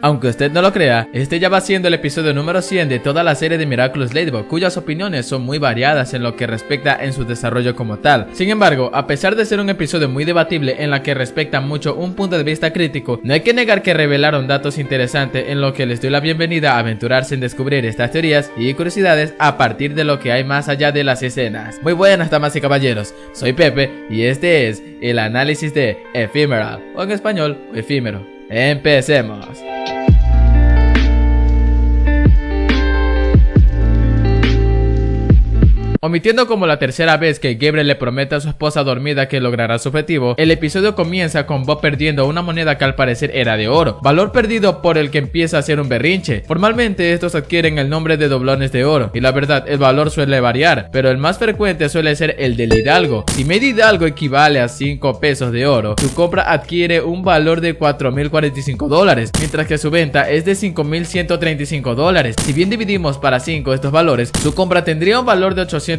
Aunque usted no lo crea, este ya va siendo el episodio número 100 de toda la serie de Miraculous Ladybug, cuyas opiniones son muy variadas en lo que respecta en su desarrollo como tal. Sin embargo, a pesar de ser un episodio muy debatible en la que respecta mucho un punto de vista crítico, no hay que negar que revelaron datos interesantes en lo que les doy la bienvenida a aventurarse en descubrir estas teorías y curiosidades a partir de lo que hay más allá de las escenas. Muy buenas damas y caballeros, soy Pepe y este es el análisis de Ephemeral, o en español, efímero. Empecemos. Omitiendo como la tercera vez que Gabriel le promete a su esposa dormida que logrará su objetivo, el episodio comienza con Bob perdiendo una moneda que al parecer era de oro, valor perdido por el que empieza a hacer un berrinche. Formalmente estos adquieren el nombre de doblones de oro, y la verdad el valor suele variar, pero el más frecuente suele ser el del hidalgo. Si medio hidalgo equivale a 5 pesos de oro, su compra adquiere un valor de $4,045, mientras que su venta es de $5,135. Si bien dividimos para 5 estos valores, su compra tendría un valor de $809,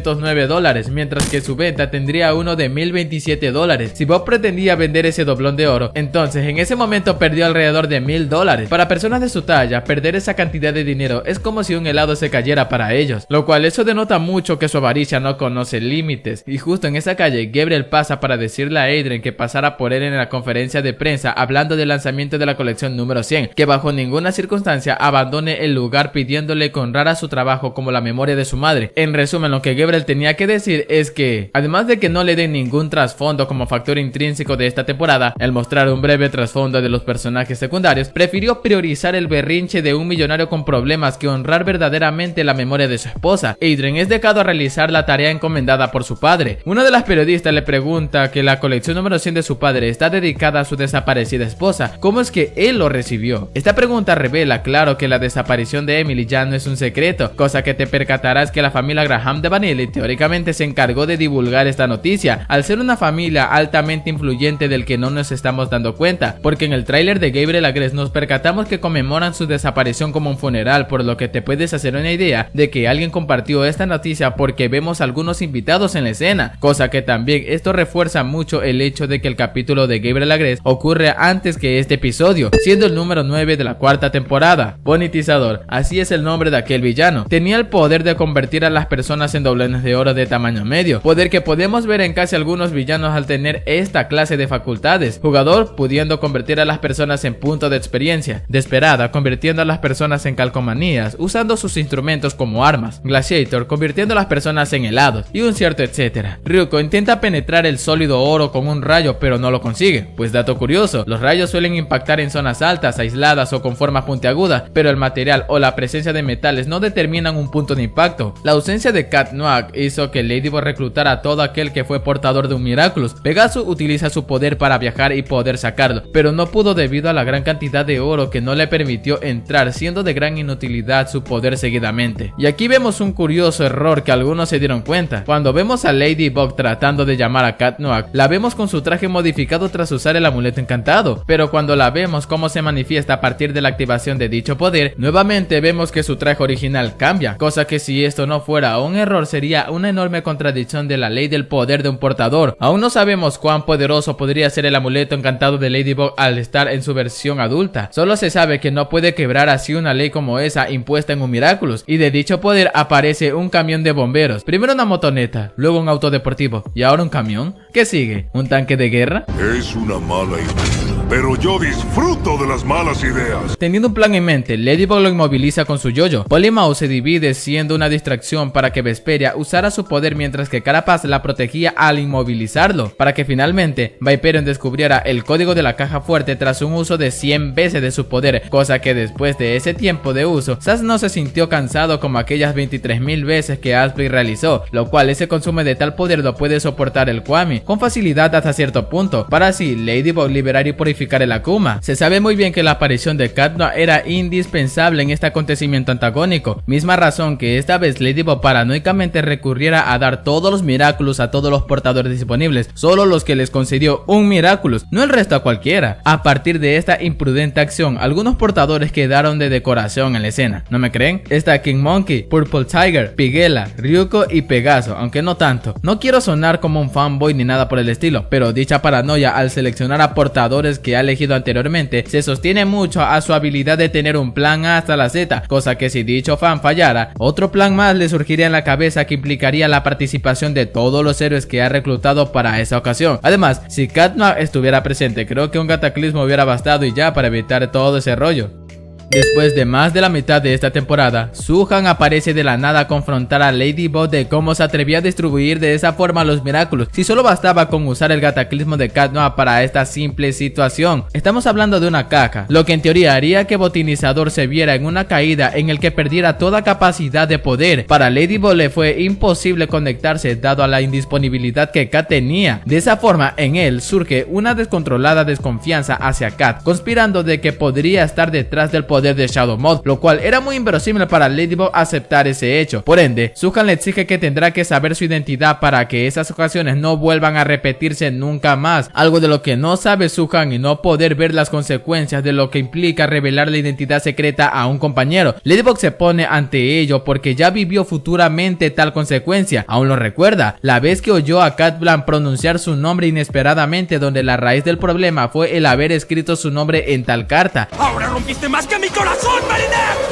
mientras que su venta tendría uno de $1,027. Si Bob pretendía vender ese doblón de oro, entonces en ese momento perdió alrededor de $1,000. Para personas de su talla, perder esa cantidad de dinero es como si un helado se cayera para ellos, lo cual eso denota mucho que su avaricia no conoce límites. Y justo en esa calle, Gabriel pasa para decirle a Adrien que pasara por él en la conferencia de prensa hablando del lanzamiento de la colección número 100, que bajo ninguna circunstancia abandone el lugar pidiéndole que honrara su trabajo como la memoria de su madre. En resumen, lo que Gabriel tenía que decir es que, además de que no le den ningún trasfondo como factor intrínseco de esta temporada, al mostrar un breve trasfondo de los personajes secundarios, prefirió priorizar el berrinche de un millonario con problemas que honrar verdaderamente la memoria de su esposa. Adrien es dejado a realizar la tarea encomendada por su padre. Una de las periodistas le pregunta que la colección número 100 de su padre está dedicada a su desaparecida esposa. ¿Cómo es que él lo recibió? Esta pregunta revela claro que la desaparición de Emily ya no es un secreto, cosa que te percatarás que la familia Graham de Vanille teóricamente se encargó de divulgar esta noticia, al ser una familia altamente influyente del que no nos estamos dando cuenta, porque en el tráiler de Gabriel Agreste nos percatamos que conmemoran su desaparición como un funeral, por lo que te puedes hacer una idea de que alguien compartió esta noticia porque vemos algunos invitados en la escena, cosa que también esto refuerza mucho el hecho de que el capítulo de Gabriel Agreste ocurre antes que este episodio, siendo el número 9 de la cuarta temporada. Bonitizador, así es el nombre de aquel villano, tenía el poder de convertir a las personas en doblones de oro de tamaño medio, poder que podemos ver en casi algunos villanos al tener esta clase de facultades. Jugador pudiendo convertir a las personas en punto de experiencia, Desperada convirtiendo a las personas en calcomanías usando sus instrumentos como armas, Glaciator convirtiendo a las personas en helados y un cierto etcétera. Ryuko intenta penetrar el sólido oro con un rayo pero no lo consigue, pues dato curioso, los rayos suelen impactar en zonas altas, aisladas o con forma puntiaguda, pero el material o la presencia de metales no determinan un punto de impacto. La ausencia de Cat Noir hizo que Ladybug reclutara a todo aquel que fue portador de un Miraculous. Pegasus utiliza su poder para viajar y poder sacarlo, pero no pudo debido a la gran cantidad de oro que no le permitió entrar, siendo de gran inutilidad su poder seguidamente. Y aquí vemos un curioso error que algunos se dieron cuenta. Cuando vemos a Ladybug tratando de llamar a Cat Noir, la vemos con su traje modificado tras usar el amuleto encantado, pero cuando la vemos cómo se manifiesta a partir de la activación de dicho poder, nuevamente vemos que su traje original cambia, cosa que si esto no fuera un error sería una enorme contradicción de la ley del poder de un portador. Aún no sabemos cuán poderoso podría ser el amuleto encantado de Ladybug al estar en su versión adulta. Solo se sabe que no puede quebrar así una ley como esa impuesta en un Miraculous, y de dicho poder aparece un camión de bomberos, primero una motoneta, luego un auto deportivo y ahora un camión. ¿Qué sigue? ¿Un tanque de guerra? Es una mala idea, pero yo disfruto de las malas ideas. Teniendo un plan en mente, Ladybug lo inmoviliza con su yoyo. Polymouse se divide siendo una distracción para que Vesperia usara su poder mientras que Carapace la protegía al inmovilizarlo, para que finalmente Viperion descubriera el código de la caja fuerte tras un uso de 100 veces de su poder, cosa que después de ese tiempo de uso, Sash no se sintió cansado como aquellas 23,000 veces que Asprey realizó, lo cual ese consumo de tal poder lo puede soportar el Kwami con facilidad hasta cierto punto, para así Ladybug liberar y purificar el Akuma. Se sabe muy bien que la aparición de Cat Noir era indispensable en este acontecimiento antagónico, misma razón que esta vez Ladybug paranoicamente recurriera a dar todos los Miraculous a todos los portadores disponibles, solo los que les concedió un Miraculous, no el resto a cualquiera. A partir de esta imprudente acción, algunos portadores quedaron de decoración en la escena. ¿No me creen? Está King Monkey, Purple Tiger, Pigela, Ryuko y Pegaso, aunque no tanto. No quiero sonar como un fanboy ni nada por el estilo, pero dicha paranoia al seleccionar a portadores que ha elegido anteriormente se sostiene mucho a su habilidad de tener un plan A hasta la Z, cosa que si dicho fan fallara, otro plan más le surgiría en la cabeza que implicaría la participación de todos los héroes que ha reclutado para esa ocasión. Además, si Cat Noir estuviera presente, creo que un cataclismo hubiera bastado y ya para evitar todo ese rollo. Después de más de la mitad de esta temporada, Su-Han aparece de la nada a confrontar a Ladybug de cómo se atrevía a distribuir de esa forma los Miraculous, si solo bastaba con usar el cataclismo de Cat Noir para esta simple situación. Estamos hablando de una caja, lo que en teoría haría que Botanizador se viera en una caída en el que perdiera toda capacidad de poder. Para Ladybug le fue imposible conectarse dado a la indisponibilidad que Cat tenía. De esa forma, en él surge una descontrolada desconfianza hacia Cat, conspirando de que podría estar detrás del poder de Shadow Mode, lo cual era muy inverosímil para Ladybug aceptar ese hecho. Por ende, Su-Han le exige que tendrá que saber su identidad para que esas ocasiones no vuelvan a repetirse nunca más, algo de lo que no sabe Su-Han y no poder ver las consecuencias de lo que implica revelar la identidad secreta a un compañero. Ladybug se pone ante ello porque ya vivió futuramente tal consecuencia. Aún lo recuerda, la vez que oyó a Cat Blanc pronunciar su nombre inesperadamente, donde la raíz del problema fue el haber escrito su nombre en tal carta. ¡Ahora rompiste más que mi corazón, Marinette!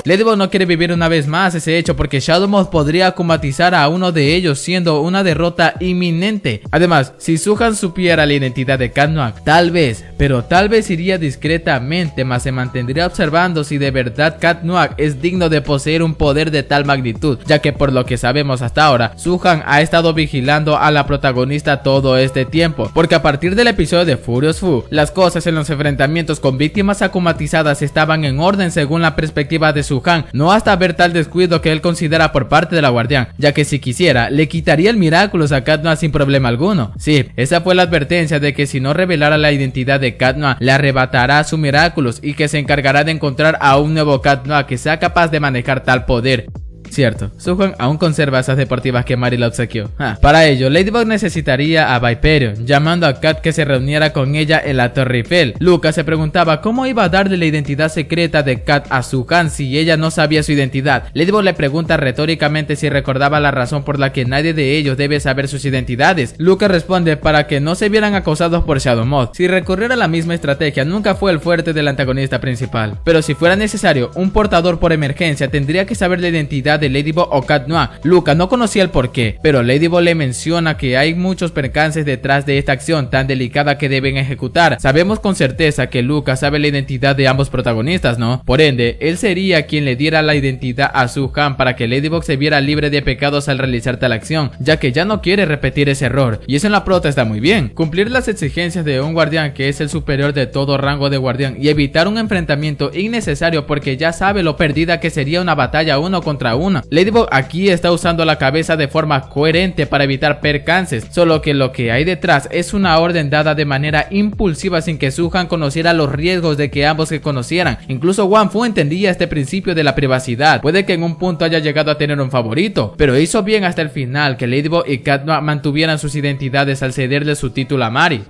Ladybug no quiere vivir una vez más ese hecho porque Shadow Mode podría akumatizar a uno de ellos, siendo una derrota inminente. Además, si Su-Han supiera la identidad de Cat Noir, tal vez, pero tal vez iría discretamente, mas se mantendría observando si de verdad Cat Noir es digno de poseer un poder de tal magnitud, ya que por lo que sabemos hasta ahora, Su-Han ha estado vigilando a la protagonista todo este tiempo, porque a partir del episodio de Furious Fu, las cosas en los enfrentamientos con víctimas akumatizadas estaban en orden según la perspectiva de Su-Han, no hasta ver tal descuido que él considera por parte de la Guardián, ya que si quisiera, le quitaría el Miraculous a Cat Noir sin problema alguno. Sí, esa fue la advertencia de que si no revelara la identidad de Cat Noir, le arrebatará su Miraculous y que se encargará de encontrar a un nuevo Cat Noir que sea capaz de manejar tal poder. Cierto, Su-Han aún conserva esas deportivas que Mari le obsequió. Para ello, Ladybug necesitaría a Vaporeon, llamando a Cat que se reuniera con ella en la Torre Eiffel. Lucas se preguntaba cómo iba a darle la identidad secreta de Cat a Su-Han si ella no sabía su identidad. Ladybug le pregunta retóricamente si recordaba la razón por la que nadie de ellos debe saber sus identidades. Lucas responde para que no se vieran acosados por Shadow Mode. Si recurrir a la misma estrategia nunca fue el fuerte del antagonista principal, pero si fuera necesario, un portador por emergencia tendría que saber la identidad de Ladybug o Cat Noir. Lucas no conocía el porqué, pero Ladybug le menciona que hay muchos percances detrás de esta acción tan delicada que deben ejecutar. Sabemos con certeza que Lucas sabe la identidad de ambos protagonistas, ¿no? Por ende, él sería quien le diera la identidad a Su-Han para que Ladybug se viera libre de pecados al realizar tal acción, ya que ya no quiere repetir ese error, y eso en la prota está muy bien. Cumplir las exigencias de un guardián que es el superior de todo rango de guardián y evitar un enfrentamiento innecesario porque ya sabe lo perdida que sería una batalla uno contra uno. Ladybug aquí está usando la cabeza de forma coherente para evitar percances, solo que lo que hay detrás es una orden dada de manera impulsiva sin que Su-Han conociera los riesgos de que ambos se conocieran. Incluso Wang Fu entendía este principio de la privacidad. Puede que en un punto haya llegado a tener un favorito, pero hizo bien hasta el final que Ladybug y Cat Noir mantuvieran sus identidades al cederle su título a Mari.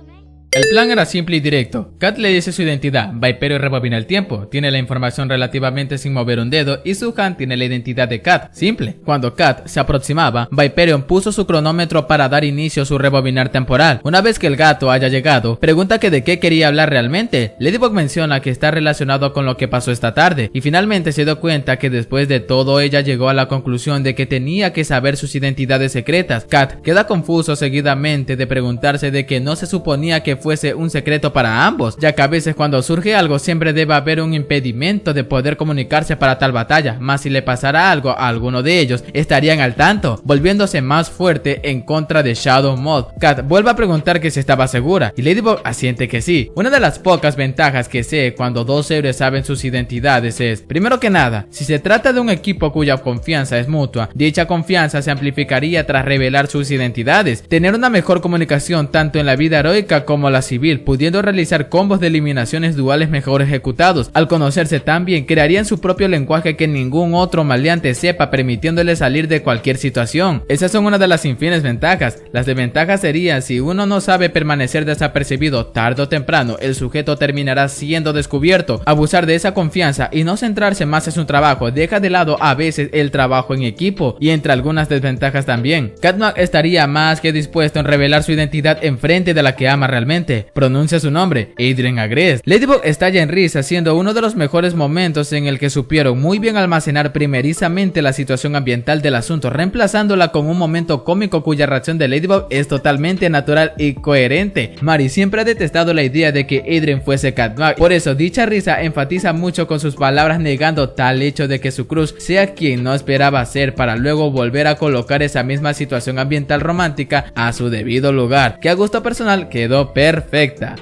El plan era simple y directo. Cat le dice su identidad, Vaporeon rebobina el tiempo, tiene la información relativamente sin mover un dedo y Su-Han tiene la identidad de Cat. Simple. Cuando Cat se aproximaba, Vaporeon puso su cronómetro para dar inicio a su rebobinar temporal. Una vez que el gato haya llegado, pregunta que de qué quería hablar realmente. Ladybug menciona que está relacionado con lo que pasó esta tarde y finalmente se dio cuenta que después de todo ella llegó a la conclusión de que tenía que saber sus identidades secretas. Cat queda confuso seguidamente de preguntarse de que no se suponía que fuese un secreto para ambos, ya que a veces cuando surge algo siempre debe haber un impedimento de poder comunicarse para tal batalla, más si le pasara algo a alguno de ellos estarían al tanto, volviéndose más fuerte en contra de Shadow Mode. Cat vuelve a preguntar que si estaba segura y Ladybug asiente que sí. Una de las pocas ventajas que sé cuando dos héroes saben sus identidades es, primero que nada, si se trata de un equipo cuya confianza es mutua, dicha confianza se amplificaría tras revelar sus identidades, tener una mejor comunicación tanto en la vida heroica como la civil, pudiendo realizar combos de eliminaciones duales mejor ejecutados. Al conocerse tan bien, crearían su propio lenguaje que ningún otro maleante sepa, permitiéndole salir de cualquier situación. Esas son una de las infinitas ventajas. Las desventajas serían si uno no sabe permanecer desapercibido, tarde o temprano el sujeto terminará siendo descubierto. Abusar de esa confianza y no centrarse más en su trabajo deja de lado a veces el trabajo en equipo, y entre algunas desventajas también. Cat Noir estaría más que dispuesto en revelar su identidad en frente de la que ama realmente, finalmente pronuncia su nombre, Adrien Agreste. Ladybug estalla en risa, siendo uno de los mejores momentos en el que supieron muy bien almacenar primerizamente la situación ambiental del asunto, reemplazándola con un momento cómico cuya reacción de Ladybug es totalmente natural y coherente. Mari siempre ha detestado la idea de que Adrien fuese Cat Noir, por eso dicha risa enfatiza mucho con sus palabras, negando tal hecho de que su cruz sea quien no esperaba ser, para luego volver a colocar esa misma situación ambiental romántica a su debido lugar, que a gusto personal quedó perfecta.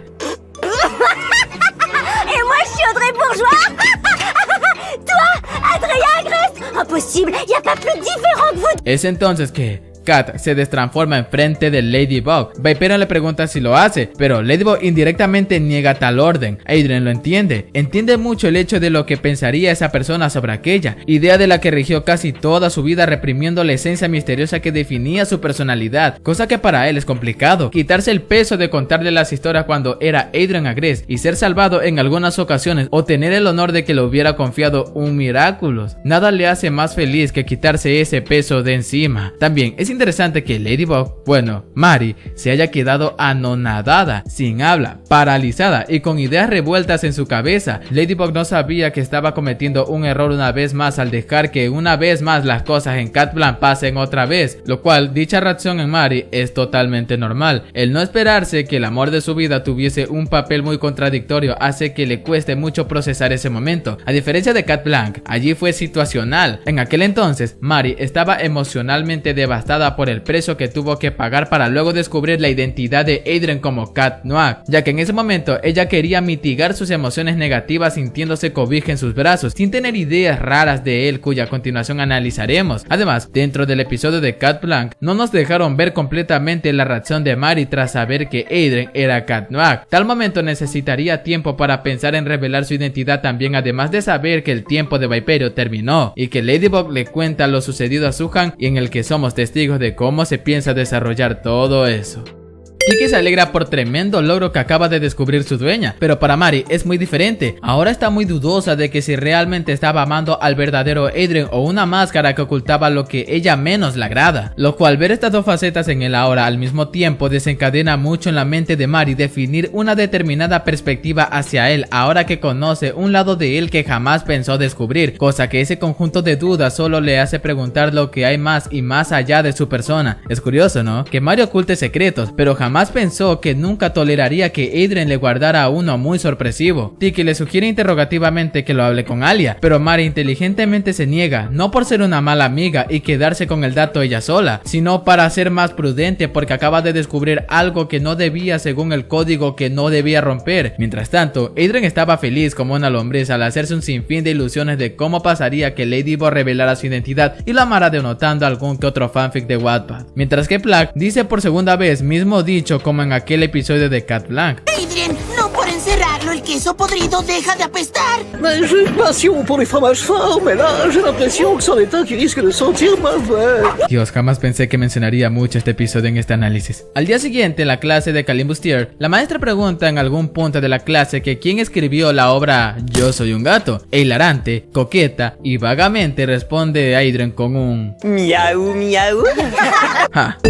Et moi je suis Audrey Bourgeois. Toi, Adrien Agreste. Impossible, y a pas plus différent que vous. Es entonces que Cat se destransforma enfrente de Ladybug. Viperion le pregunta si lo hace, pero Ladybug indirectamente niega tal orden. Adrien lo entiende mucho el hecho de lo que pensaría esa persona sobre aquella, idea de la que rigió casi toda su vida, reprimiendo la esencia misteriosa que definía su personalidad, cosa que para él es complicado. Quitarse el peso de contarle las historias cuando era Adrien Agreste y ser salvado en algunas ocasiones, o tener el honor de que le hubiera confiado un Miraculous. Nada le hace más feliz que quitarse ese peso de encima. También es interesante que Ladybug, Mari, se haya quedado anonadada, sin habla, paralizada y con ideas revueltas en su cabeza. Ladybug no sabía que estaba cometiendo un error una vez más al dejar que una vez más las cosas en Cat Blanc pasen otra vez, lo cual dicha reacción en Mari es totalmente normal. El no esperarse que el amor de su vida tuviese un papel muy contradictorio hace que le cueste mucho procesar ese momento. A diferencia de Cat Blanc, allí fue situacional. En aquel entonces, Mari estaba emocionalmente devastada por el precio que tuvo que pagar para luego descubrir la identidad de Adrien como Cat Noir, ya que en ese momento ella quería mitigar sus emociones negativas sintiéndose cobija en sus brazos, sin tener ideas raras de él, cuya continuación analizaremos. Además, dentro del episodio de Cat Blanc, no nos dejaron ver completamente la reacción de Mari tras saber que Adrien era Cat Noir. Tal momento necesitaría tiempo para pensar en revelar su identidad también, además de saber que el tiempo de Viperion terminó y que Ladybug le cuenta lo sucedido a Suhan, y en el que somos testigos de cómo se piensa desarrollar todo eso. Tiki se alegra por tremendo logro que acaba de descubrir su dueña, pero para Mari es muy diferente. Ahora está muy dudosa de que si realmente estaba amando al verdadero Adrien o una máscara que ocultaba lo que ella menos le agrada, lo cual ver estas dos facetas en él ahora al mismo tiempo desencadena mucho en la mente de Mari definir una determinada perspectiva hacia él, ahora que conoce un lado de él que jamás pensó descubrir, cosa que ese conjunto de dudas solo le hace preguntar lo que hay más y más allá de su persona. Es curioso, ¿no? Que Mari oculte secretos, pero jamás pensó que nunca toleraría que Adrien le guardara uno muy sorpresivo. Tiki le sugiere interrogativamente que lo hable con Alia, pero Mari inteligentemente se niega, no por ser una mala amiga y quedarse con el dato ella sola, sino para ser más prudente porque acaba de descubrir algo que no debía según el código que no debía romper. Mientras tanto, Adrien estaba feliz como una lombriz al hacerse un sinfín de ilusiones de cómo pasaría que Ladybug revelara su identidad y lo amara denotando algún que otro fanfic de Wattpad. Mientras que Plak dice por segunda vez mismo dicho como en aquel episodio de Cat Blanc. Adrien, no por encerrarlo el queso podrido deja de apestar. J'ai une passion pour les fromages forts, mais là j'ai l'impression que c'en est un qui risque de sentir mauvais. Dios, jamás pensé que mencionaría mucho este episodio en este análisis. Al día siguiente, en la clase de Calimbus Tier, la maestra pregunta en algún punto de la clase que quién escribió la obra Yo soy un gato, e hilarante, coqueta y vagamente responde Adrien con un Miau, miau.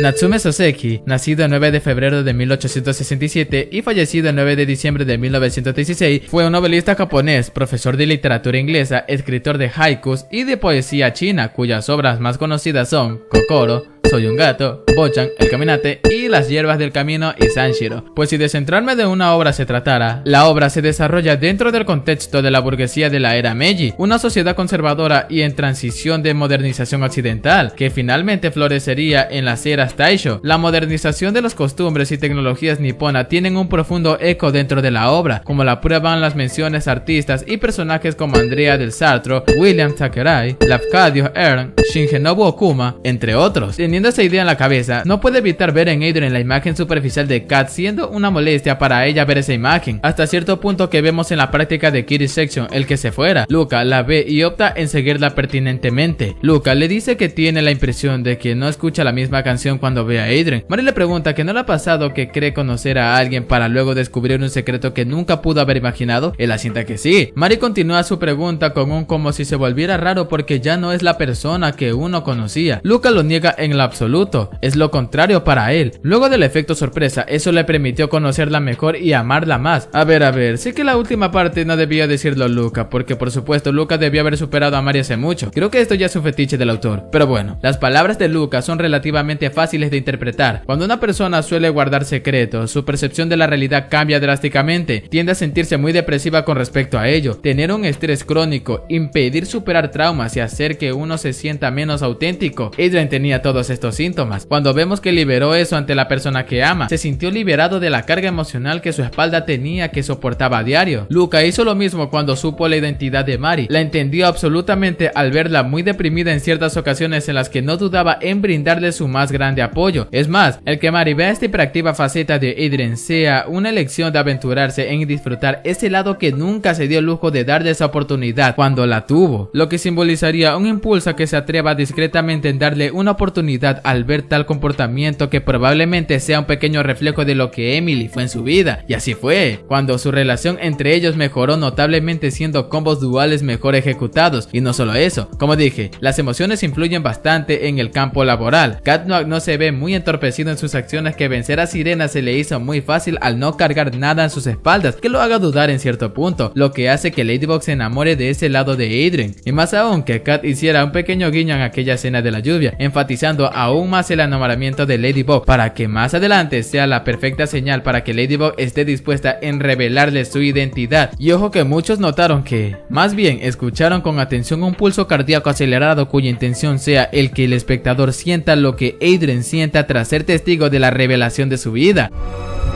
Natsume Soseki, nacido el 9 de febrero de 1867 y fallecido el 9 de diciembre de 1916, fue un novelista japonés, profesor de literatura inglesa, escritor de haikus y de poesía china, cuyas obras más conocidas son Kokoro, Soy un gato, Bochan, El Caminante y Las hierbas del camino y Sanshiro. Pues si de centrarme de una obra se tratara, la obra se desarrolla dentro del contexto de la burguesía de la era Meiji, una sociedad conservadora y en transición de modernización occidental, que finalmente florecería en las eras Taisho. La modernización de las costumbres y tecnologías nipona tienen un profundo eco dentro de la obra, como la prueban las menciones a artistas y personajes como Andrea del Sartre, William Thackeray, Lafcadio Hearn, Shinjinobu Okuma, entre otros. Teniendo esa idea en la cabeza, no puede evitar ver en Adrien la imagen superficial de Cat, siendo una molestia para ella ver esa imagen, hasta cierto punto que vemos en la práctica de Kitty Section el que se fuera. Luca la ve y opta en seguirla pertinentemente. Luca le dice que tiene la impresión de que no escucha la misma canción cuando ve a Adrien. Mari le pregunta que no le ha pasado que cree conocer a alguien para luego descubrir un secreto que nunca pudo haber imaginado. Él asienta que sí. Mari continúa su pregunta con un como si se volviera raro porque ya no es la persona que uno conocía. Luca lo niega en lo absoluto, es lo contrario para él. Luego del efecto sorpresa, eso le permitió conocerla mejor y amarla más. A ver, sé que la última parte no debía decirlo Luca, porque por supuesto Luca debió haber superado a Mari hace mucho. Creo que esto ya es un fetiche del autor, pero bueno, las palabras de Luca son relativamente fáciles de interpretar. Cuando una persona suele guardar secretos, su percepción de la realidad cambia drásticamente, tiende a sentirse muy depresiva con respecto a ello, tener un estrés crónico, impedir superar traumas y hacer que uno se sienta menos auténtico. Adrien tenía todos estos síntomas. Cuando vemos que liberó eso ante la persona que ama, se sintió liberado de la carga emocional que su espalda tenía que soportaba a diario. Luca hizo lo mismo cuando supo la identidad de Mari, la entendió absolutamente al verla muy deprimida en ciertas ocasiones en las que no dudaba en brindarle su más grande apoyo. Es más, el que Mari vea esta hiperactiva faceta de Adrien sea una elección de aventurarse en disfrutar ese lado que nunca se dio el lujo de darle esa oportunidad cuando la tuvo, lo que simbolizaría un impulso a que se atreva discretamente en darle una oportunidad al ver tal comportamiento que probablemente sea un pequeño reflejo de lo que Emily fue en su vida. Y así fue, cuando su relación entre ellos mejoró notablemente siendo combos duales mejor ejecutados. Y no solo eso, como dije, las emociones influyen bastante en el campo laboral. Catnap no se ve muy entorpecido en sus acciones, que vencer a Sirena se le hizo muy fácil al no cargar nada en sus espaldas, que lo haga dudar en cierto punto, lo que hace que Ladybug se enamore de ese lado de Adrien. Y más aún que Cat hiciera un pequeño guiño en aquella escena de la lluvia, enfatizando aún más el enamoramiento de Ladybug, para que más adelante sea la perfecta señal para que Ladybug esté dispuesta en revelarle su identidad. Y ojo que muchos notaron que, más bien escucharon con atención un pulso cardíaco acelerado cuya intención sea el que el espectador sienta lo que Adrien sienta tras ser testigo de la revelación de su vida.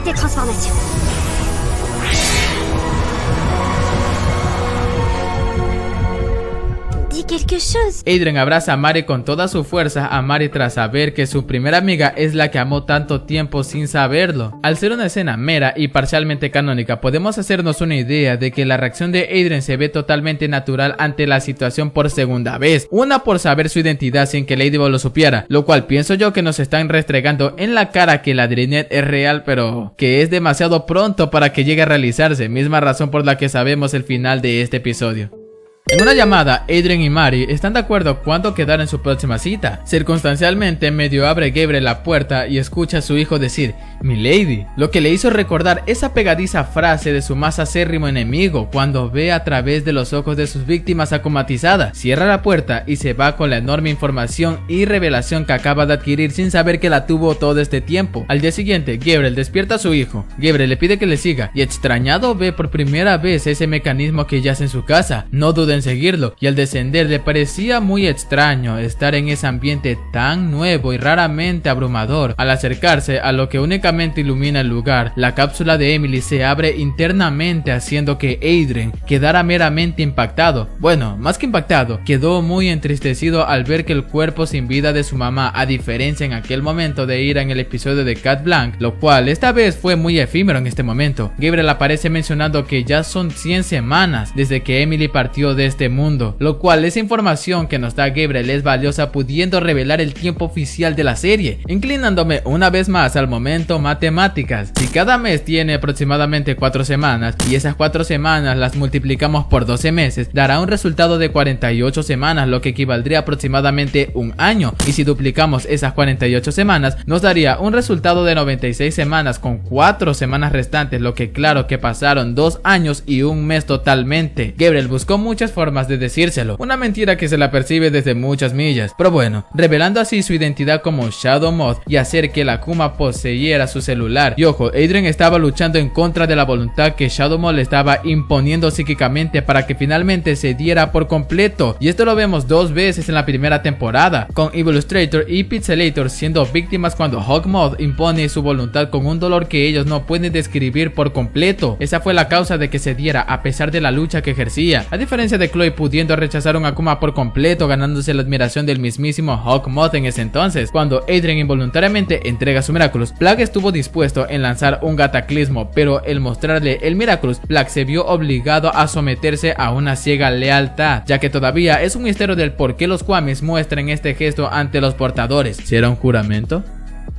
Tes transformations. Quelque chose. Adrien abraza a Mari con toda su fuerza, a Mari tras saber que su primera amiga es la que amó tanto tiempo sin saberlo. Al ser una escena mera y parcialmente canónica, podemos hacernos una idea de que la reacción de Adrien se ve totalmente natural ante la situación por segunda vez. Una por saber su identidad sin que Ladybug lo supiera, lo cual pienso yo que nos están restregando en la cara que la Adrienet es real, pero que es demasiado pronto para que llegue a realizarse, misma razón por la que sabemos el final de este episodio. En una llamada, Adrien y Mari están de acuerdo cuándo quedar en su próxima cita. Circunstancialmente, medio abre Gabriel la puerta y escucha a su hijo decir "Milady", lo que le hizo recordar esa pegadiza frase de su más acérrimo enemigo cuando ve a través de los ojos de sus víctimas acomatizadas. Cierra la puerta y se va con la enorme información y revelación que acaba de adquirir sin saber que la tuvo todo este tiempo. Al día siguiente, Gabriel despierta a su hijo. Gabriel le pide que le siga y extrañado ve por primera vez ese mecanismo que yace en su casa. No duda en seguirlo, y al descender le parecía muy extraño estar en ese ambiente tan nuevo y raramente abrumador. Al acercarse a lo que únicamente ilumina el lugar, la cápsula de Emily se abre internamente, haciendo que Adrien quedara meramente impactado. Bueno, más que impactado, quedó muy entristecido al ver que el cuerpo sin vida de su mamá, a diferencia en aquel momento de ira en el episodio de Cat Blanc, lo cual esta vez fue muy efímero en este momento. Gabriel aparece mencionando que ya son 100 semanas desde que Emily partió de este mundo, lo cual esa información que nos da Gabriel es valiosa, pudiendo revelar el tiempo oficial de la serie. Inclinándome una vez más al momento matemáticas, si cada mes tiene aproximadamente 4 semanas y esas 4 semanas las multiplicamos por 12 meses, dará un resultado de 48 semanas, lo que equivaldría aproximadamente un año, y si duplicamos esas 48 semanas nos daría un resultado de 96 semanas con 4 semanas restantes, lo que claro que pasaron 2 años y un mes totalmente. Gabriel buscó muchas formas de decírselo, una mentira que se la percibe desde muchas millas, pero bueno, revelando así su identidad como Shadow Moth y hacer que la Akuma poseyera su celular. Y ojo, Adrien estaba luchando en contra de la voluntad que Shadow Moth le estaba imponiendo psíquicamente para que finalmente se diera por completo, y esto lo vemos 2 veces en la primera temporada, con Evolustrator y Pixelator siendo víctimas cuando Hawkmoth impone su voluntad con un dolor que ellos no pueden describir por completo. Esa fue la causa de que se diera a pesar de la lucha que ejercía, a diferencia de Chloe pudiendo rechazar un Akuma por completo, ganándose la admiración del mismísimo Hawkmoth en ese entonces. Cuando Adrien involuntariamente entrega su Miraculous, Plug estuvo dispuesto en lanzar un cataclismo, pero el mostrarle el Miraculous, Plug se vio obligado a someterse a una ciega lealtad, ya que todavía es un misterio del por qué los Kwamis muestran este gesto ante los portadores. ¿Será un juramento?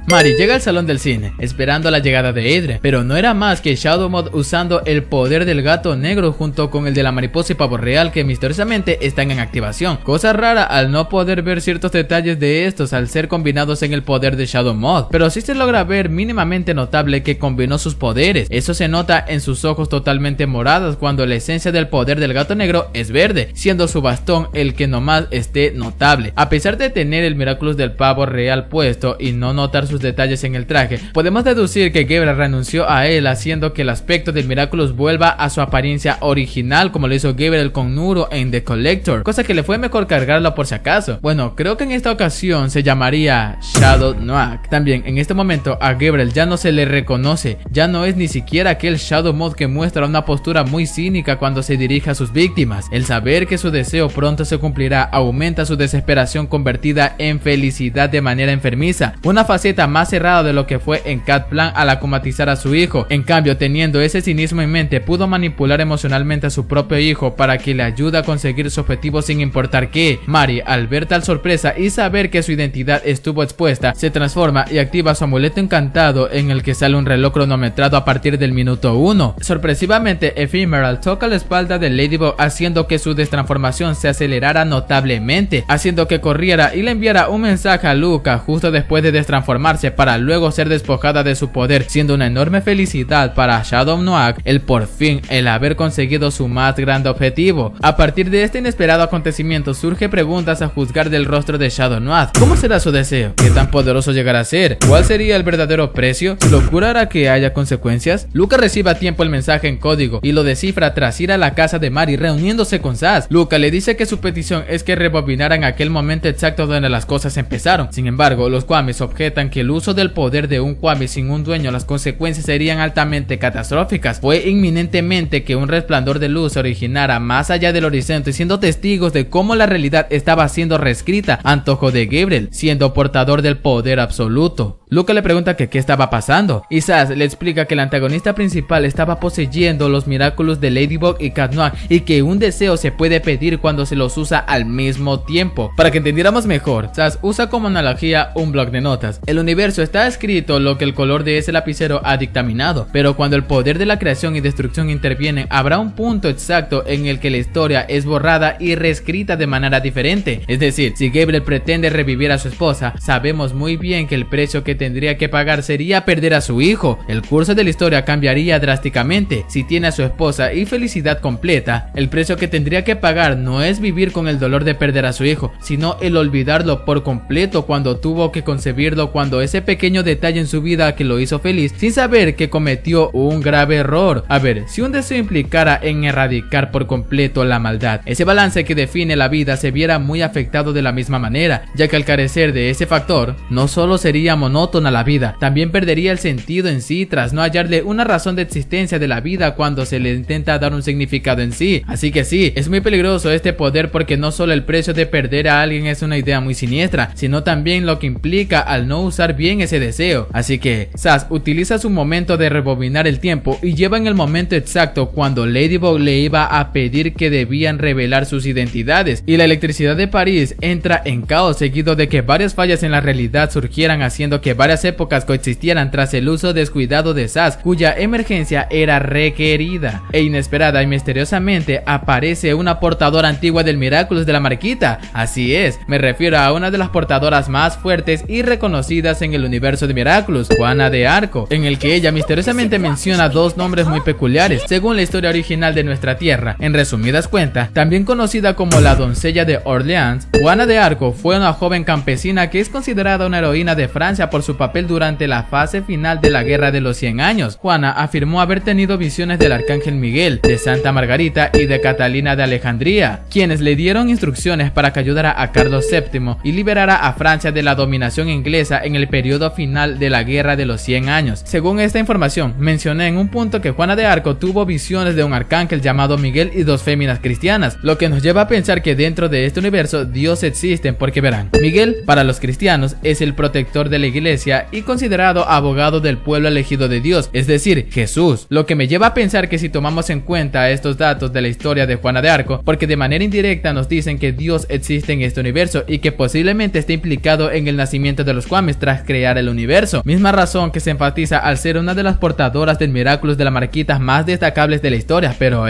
Mari llega al salón del cine, esperando la llegada de Adrien, pero no era más que Shadow Moth usando el poder del gato negro junto con el de la mariposa y pavo real que misteriosamente están en activación. Cosa rara al no poder ver ciertos detalles de estos al ser combinados en el poder de Shadow Moth, pero sí se logra ver mínimamente notable que combinó sus poderes. Eso se nota en sus ojos totalmente morados cuando la esencia del poder del gato negro es verde, siendo su bastón el que nomás esté notable. A pesar de tener el Miraculous del pavo real puesto y no notar sus detalles en el traje, podemos deducir que Gabriel renunció a él, haciendo que el aspecto del Miraculous vuelva a su apariencia original como lo hizo Gabriel con Nuro en The Collector, cosa que le fue mejor cargarlo por si acaso. Bueno, creo que en esta ocasión se llamaría Shadow Noak. También en este momento a Gabriel ya no se le reconoce, ya no es ni siquiera aquel Shadow Moth que muestra una postura muy cínica cuando se dirige a sus víctimas. El saber que su deseo pronto se cumplirá aumenta su desesperación convertida en felicidad de manera enfermiza, una faceta más cerrada de lo que fue en Cat Plan al acomatizar a su hijo. En cambio, teniendo ese cinismo en mente, pudo manipular emocionalmente a su propio hijo para que le ayude a conseguir su objetivo sin importar qué. Mari, al ver tal sorpresa y saber que su identidad estuvo expuesta, se transforma y activa su amuleto encantado en el que sale un reloj cronometrado a partir del minuto 1. Sorpresivamente, Ephemeral toca la espalda de Ladybug haciendo que su destransformación se acelerara notablemente, haciendo que corriera y le enviara un mensaje a Luca justo después de destransformarse para luego ser despojada de su poder, siendo una enorme felicidad para Shadow Noak el por fin el haber conseguido su más grande objetivo. A partir de este inesperado acontecimiento surge preguntas a juzgar del rostro de Shadow Noak. ¿Cómo será su deseo? ¿Qué tan poderoso llegará a ser? ¿Cuál sería el verdadero precio? ¿Su locura hará que haya consecuencias? Luca recibe a tiempo el mensaje en código y lo descifra tras ir a la casa de Mari reuniéndose con Sass. Luca le dice que su petición es que rebobinaran aquel momento exacto donde las cosas empezaron. Sin embargo, los Kwamis objetan que el uso del poder de un Kwami sin un dueño, las consecuencias serían altamente catastróficas. Fue inminentemente que un resplandor de luz se originara más allá del horizonte, siendo testigos de cómo la realidad estaba siendo reescrita a antojo de Gabriel, siendo portador del poder absoluto. Luca le pregunta que qué estaba pasando y Sass le explica que el antagonista principal estaba poseyendo los Miraculous de Ladybug y Cat Noir y que un deseo se puede pedir cuando se los usa al mismo tiempo. Para que entendiéramos mejor, Sass usa como analogía un bloc de notas. El universo está escrito lo que el color de ese lapicero ha dictaminado, pero cuando el poder de la creación y destrucción intervienen, habrá un punto exacto en el que la historia es borrada y reescrita de manera diferente. Es decir, si Gabriel pretende revivir a su esposa, sabemos muy bien que el precio que tendría que pagar sería perder a su hijo. El curso de la historia cambiaría drásticamente. Si tiene a su esposa y felicidad completa, el precio que tendría que pagar no es vivir con el dolor de perder a su hijo, sino el olvidarlo por completo cuando tuvo que concebirlo, cuando ese pequeño detalle en su vida que lo hizo feliz sin saber que cometió un grave error. A ver, si un deseo implicara en erradicar por completo la maldad, ese balance que define la vida se viera muy afectado de la misma manera, ya que al carecer de ese factor, no solo sería monótona la vida, también perdería el sentido en sí tras no hallarle una razón de existencia de la vida cuando se le intenta dar un significado en sí. Así que sí, es muy peligroso este poder porque no solo el precio de perder a alguien es una idea muy siniestra, sino también lo que implica al no usar bien ese deseo. Así que Sass utiliza su momento de rebobinar el tiempo y lleva en el momento exacto cuando Ladybug le iba a pedir que debían revelar sus identidades y la electricidad de París entra en caos, seguido de que varias fallas en la realidad surgieran, haciendo que varias épocas coexistieran tras el uso descuidado de Sass, cuya emergencia era requerida. E inesperada y misteriosamente aparece una portadora antigua del Miraculous de la Marquita. Así es, me refiero a una de las portadoras más fuertes y reconocidas en el universo de Miraculous, Juana de Arco, en el que ella misteriosamente menciona dos nombres muy peculiares según la historia original de nuestra tierra. En resumidas cuentas, también conocida como la doncella de Orleans, Juana de Arco fue una joven campesina que es considerada una heroína de Francia por su papel durante la fase final de la Guerra de los 100 años. Juana afirmó haber tenido visiones del Arcángel Miguel, de Santa Margarita y de Catalina de Alejandría, quienes le dieron instrucciones para que ayudara a Carlos VII y liberara a Francia de la dominación inglesa en el periodo final de la Guerra de los 100 años. Según esta información, mencioné en un punto que Juana de Arco tuvo visiones de un arcángel llamado Miguel y dos féminas cristianas, lo que nos lleva a pensar que dentro de este universo Dios existe, porque verán, Miguel para los cristianos es el protector de la iglesia y considerado abogado del pueblo elegido de Dios, es decir, Jesús, lo que me lleva a pensar que si tomamos en cuenta estos datos de la historia de Juana de Arco, porque de manera indirecta nos dicen que Dios existe en este universo y que posiblemente esté implicado en el nacimiento de los Kwamis tras tras crear el universo, misma razón que se enfatiza al ser una de las portadoras del Miraculous de las marquitas más destacables de la historia, pero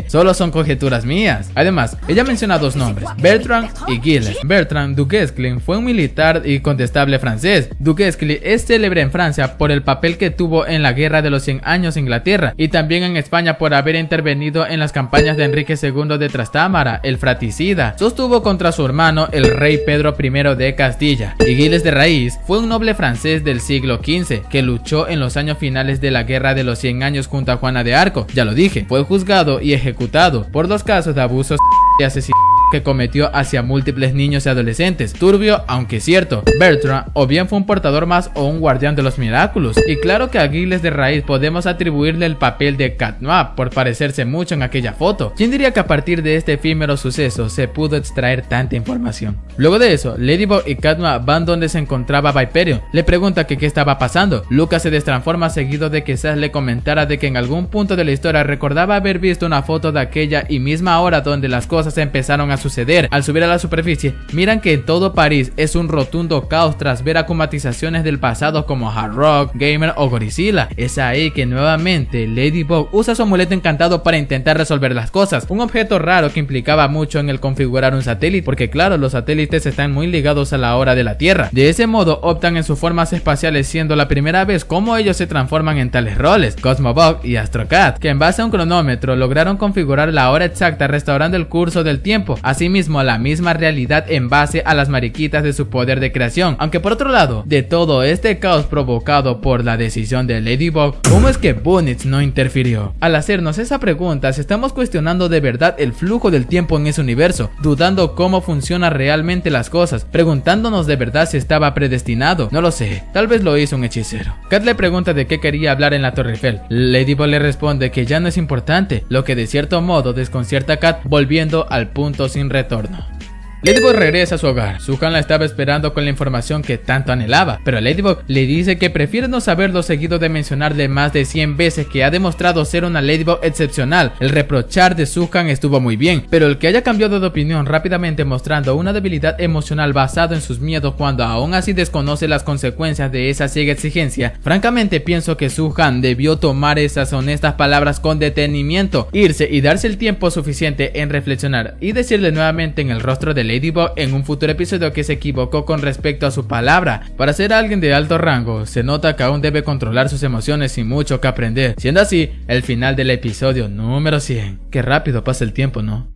solo son conjeturas mías. Además, ella menciona dos nombres, Bertrand y Gilles. Bertrand du Guesclin fue un militar y condestable francés. Du Guesclin es célebre en Francia por el papel que tuvo en la Guerra de los 100 años en Inglaterra y también en España por haber intervenido en las campañas de Enrique II de Trastámara, el fratricida. Sostuvo contra su hermano el rey Pedro I de Castilla. Y Gilles de Raïs fue un noble francés del siglo XV que luchó en los años finales de la Guerra de los 100 años junto a Juana de Arco. Ya lo dije, fue juzgado y ejecutado por 2 casos de abusos y asesinatos que cometió hacia múltiples niños y adolescentes. Turbio, aunque cierto. Bertrand o bien fue un portador más o un guardián de los Miraculous. Y claro que a Gilles de Raïs podemos atribuirle el papel de Cat Noir por parecerse mucho en aquella foto. ¿Quién diría que a partir de este efímero suceso se pudo extraer tanta información? Luego de eso, Ladybug y Cat Noir van donde se encontraba Viperion. Le pregunta que qué estaba pasando. Lucas se destransforma seguido de que Sash le comentara de que en algún punto de la historia recordaba haber visto una foto de aquella y misma hora donde las cosas empezaron a suceder. Al subir a la superficie, miran que todo París es un rotundo caos tras ver acumatizaciones del pasado como Hard Rock, Gamer o Godzilla. Es ahí que nuevamente Ladybug usa su amuleto encantado para intentar resolver las cosas, un objeto raro que implicaba mucho en el configurar un satélite, porque claro, los satélites están muy ligados a la hora de la Tierra. De ese modo optan en sus formas espaciales, siendo la primera vez como ellos se transforman en tales roles, Cosmobug y Astrocat, que en base a un cronómetro lograron configurar la hora exacta restaurando el curso del tiempo. Asimismo, la misma realidad en base a las mariquitas de su poder de creación. Aunque por otro lado, de todo este caos provocado por la decisión de Ladybug, ¿cómo es que Bunny no interfirió? Al hacernos esa pregunta, se estamos cuestionando de verdad el flujo del tiempo en ese universo, dudando cómo funcionan realmente las cosas, preguntándonos de verdad si estaba predestinado. No lo sé, tal vez lo hizo un hechicero. Kat le pregunta de qué quería hablar en la Torre Eiffel. Ladybug le responde que ya no es importante, lo que de cierto modo desconcierta a Kat, volviendo al punto sin retorno. Ladybug regresa a su hogar. Suhan la estaba esperando con la información que tanto anhelaba, pero Ladybug le dice que prefiere no saberlo, seguido de mencionarle más de 100 veces que ha demostrado ser una Ladybug excepcional. El reprochar de Suhan estuvo muy bien, pero el que haya cambiado de opinión rápidamente mostrando una debilidad emocional basado en sus miedos cuando aún así desconoce las consecuencias de esa ciega exigencia, francamente pienso que Suhan debió tomar esas honestas palabras con detenimiento, irse y darse el tiempo suficiente en reflexionar y decirle nuevamente en el rostro de Ladybug en un futuro episodio que se equivocó con respecto a su palabra. Para ser alguien de alto rango, se nota que aún debe controlar sus emociones y mucho que aprender. Siendo así, el final del episodio número 100. Qué rápido pasa el tiempo, ¿no?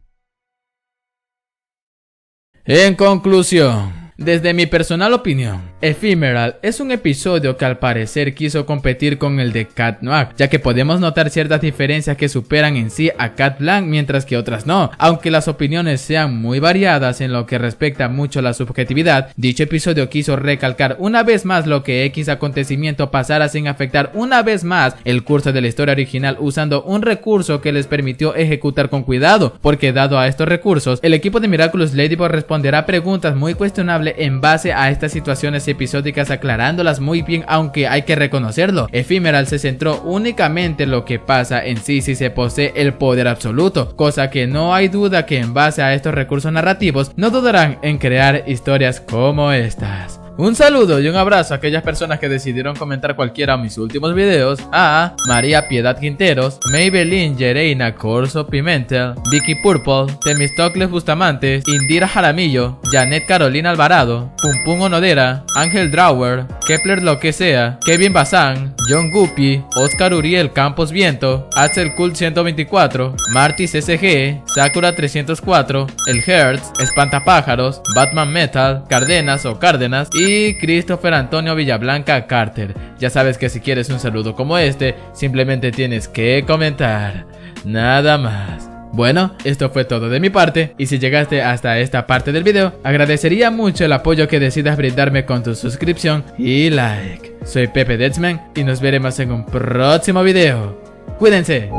En conclusión, desde mi personal opinión, Ephemeral es un episodio que al parecer quiso competir con el de Cat Noir, ya que podemos notar ciertas diferencias que superan en sí a Cat Blanc mientras que otras no. Aunque las opiniones sean muy variadas en lo que respecta mucho a la subjetividad, dicho episodio quiso recalcar una vez más lo que X acontecimiento pasara sin afectar una vez más el curso de la historia original, usando un recurso que les permitió ejecutar con cuidado, porque dado a estos recursos, el equipo de Miraculous Ladybug responderá preguntas muy cuestionables en base a estas situaciones episódicas, aclarándolas muy bien, aunque hay que reconocerlo, Ephemeral se centró únicamente en lo que pasa en sí si se posee el poder absoluto, cosa que no hay duda que en base a estos recursos narrativos no dudarán en crear historias como estas. Un saludo y un abrazo a aquellas personas que decidieron comentar cualquiera de mis últimos videos: a María Piedad Quinteros, Maybelline Yereina Corso Pimentel, Vicky Purple, Temistocles Bustamante, Indira Jaramillo, Janet Carolina Alvarado, Pum Pum Onodera, Ángel Drauer, Kepler Lo Que Sea, Kevin Bazán, John Guppy, Oscar Uriel Campos Viento, Axel Cult 124, Marty CCG, Sakura 304, El Hertz, Espantapájaros, Batman Metal, Cardenas o Cárdenas y Christopher Antonio Villablanca Carter. Ya sabes que si quieres un saludo como este, simplemente tienes que comentar. Nada más. Bueno, esto fue todo de mi parte, y si llegaste hasta esta parte del video, agradecería mucho el apoyo que decidas brindarme con tu suscripción y like. Soy Pepe Deadsman y nos veremos en un próximo video. Cuídense.